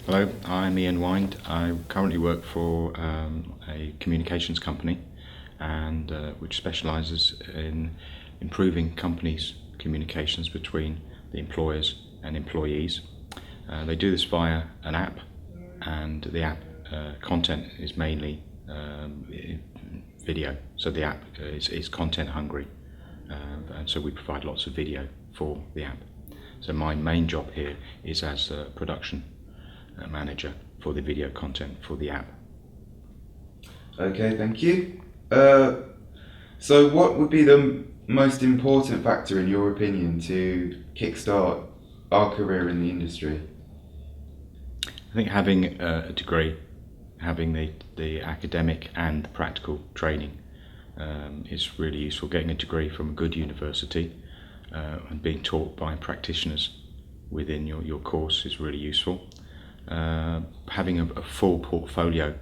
Hello, I'm Ian Wynd. I currently work for a communications company and which specialises in improving companies' communications between the employers and employees. They do this via an app, and the app content is mainly video. So the app is content hungry, and so we provide lots of video for the app. So my main job here is as a production manager for the video content for the app. Okay, thank you. So what would be the most important factor in your opinion to kickstart our career in the industry? I think having a degree, having the academic and the practical training is really useful. Getting a degree from a good university and being taught by practitioners within your course is really useful. Having a full portfolio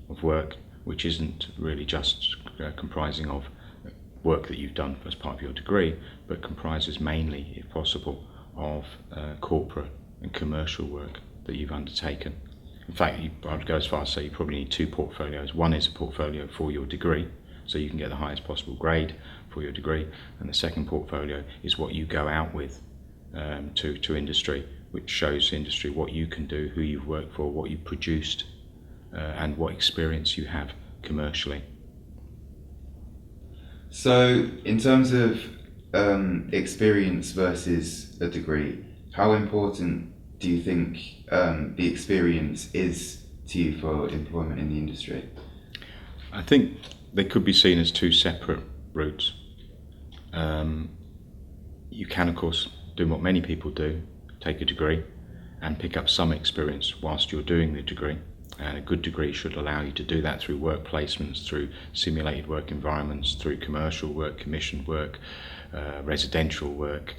of work, which isn't really just comprising of work that you've done as part of your degree, but comprises mainly, if possible, of corporate and commercial work that you've undertaken. In fact, I would go as far as say you probably need two portfolios. One is a portfolio for your degree, so you can get the highest possible grade for your degree, and the second portfolio is what you go out with to industry, which shows industry what you can do, who you've worked for, what you've produced, and what experience you have commercially. So in terms of experience versus a degree, how important do you think the experience is to you for employment in the industry? I think they could be seen as two separate routes. You can, of course, do what many people do, take a degree and pick up some experience whilst you're doing the degree. And a good degree should allow you to do that through work placements, through simulated work environments, through commercial work, commissioned work, residential work,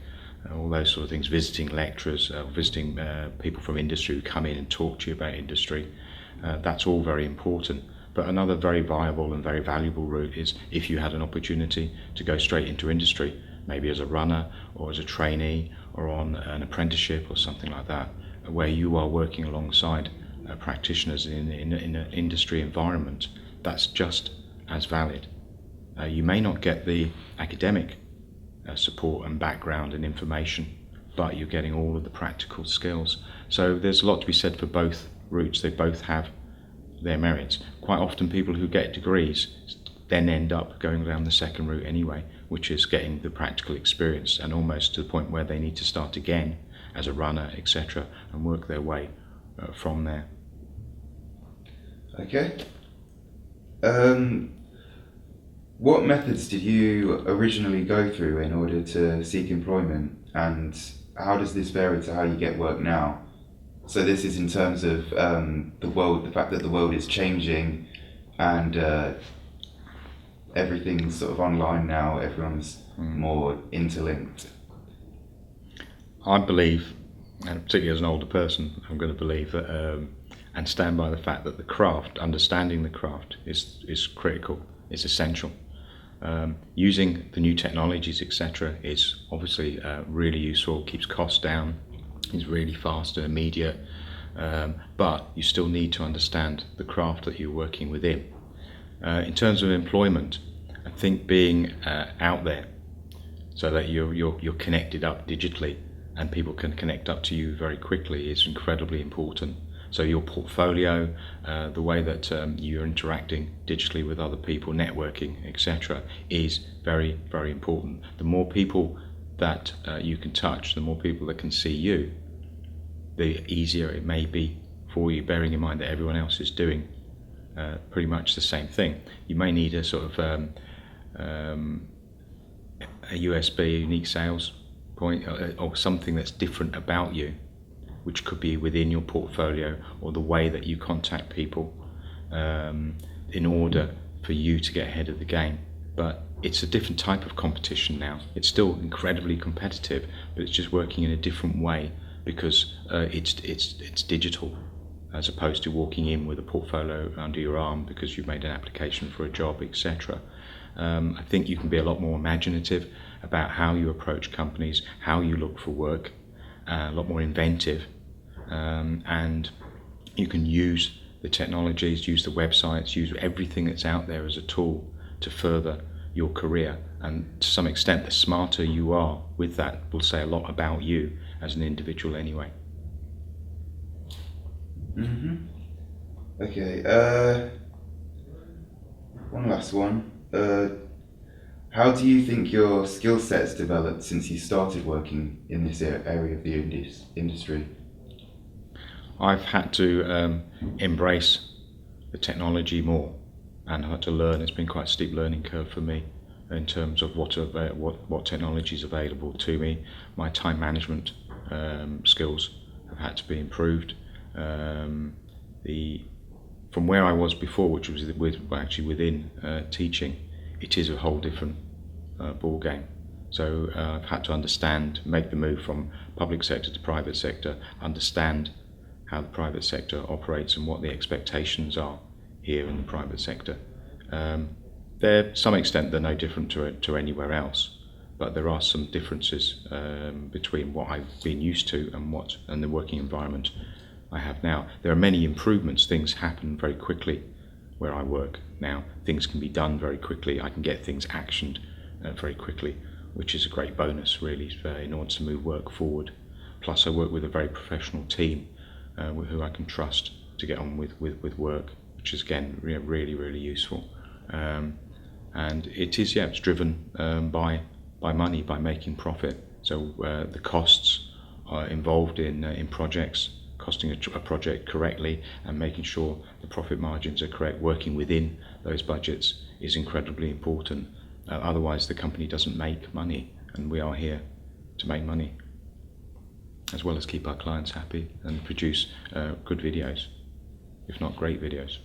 all those sort of things, visiting lecturers, visiting people from industry who come in and talk to you about industry. That's all very important. But another very viable and very valuable route is if you had an opportunity to go straight into industry, maybe as a runner or as a trainee or on an apprenticeship or something like that, where you are working alongside practitioners in an industry environment. That's just as valid. You may not get the academic support and background and information, but you're getting all of the practical skills. So there's a lot to be said for both routes. They both have their merits. Quite often people who get degrees then end up going down the second route anyway, which is getting the practical experience, and almost to the point where they need to start again as a runner, etc., and work their way from there. Okay. What methods did you originally go through in order to seek employment, and how does this vary to how you get work now? So this is in terms of the world, the fact that the world is changing and everything's sort of online now, everyone's more interlinked. I believe, and particularly as an older person, I'm going to believe that and stand by the fact that the craft, understanding the craft is critical, is essential. Using the new technologies, etc., is obviously really useful, keeps costs down, is really fast and immediate, but you still need to understand the craft that you're working within. In terms of employment, I think being out there so that you're connected up digitally and people can connect up to you very quickly is incredibly important. So your portfolio, the way that you're interacting digitally with other people, networking, etc., is very, very important. The more people that you can touch, the more people that can see you, the easier it may be for you, bearing in mind that everyone else is doing pretty much the same thing. You may need a sort of a USB, unique sales point, or something that's different about you, which could be within your portfolio or the way that you contact people in order for you to get ahead of the game. But it's a different type of competition now. It's still incredibly competitive, but it's just working in a different way because it's digital, as opposed to walking in with a portfolio under your arm because you've made an application for a job, etc. I think you can be a lot more imaginative about how you approach companies, how you look for work, a lot more inventive, and You can use the technologies, use the websites, use everything that's out there as a tool to further your career, and to some extent the smarter you are with that will say a lot about you as an individual anyway. Okay, one last one. How do you think your skill set's developed since you started working in this area of the industry? I've had to embrace the technology more and had to learn. It's been quite a steep learning curve for me in terms of what technology is available to me. My time management skills have had to be improved. From where I was before, which was actually within teaching, it is a whole different ball game. So I've had to make the move from public sector to private sector, understand how the private sector operates and what the expectations are here in the private sector. To some extent they're no different to anywhere else, but there are some differences between what I've been used to and the working environment I have now. There are many improvements. Things happen very quickly where I work now. Things can be done very quickly. I can get things actioned very quickly, which is a great bonus really in order to move work forward. Plus I work with a very professional team who I can trust to get on with work, which is again really useful. And it's driven by money, by making profit. So the costs are involved in projects, costing a project correctly and making sure the profit margins are correct, working within those budgets is incredibly important. Otherwise the company doesn't make money, and we are here to make money, as well as keep our clients happy and produce good videos, if not great videos.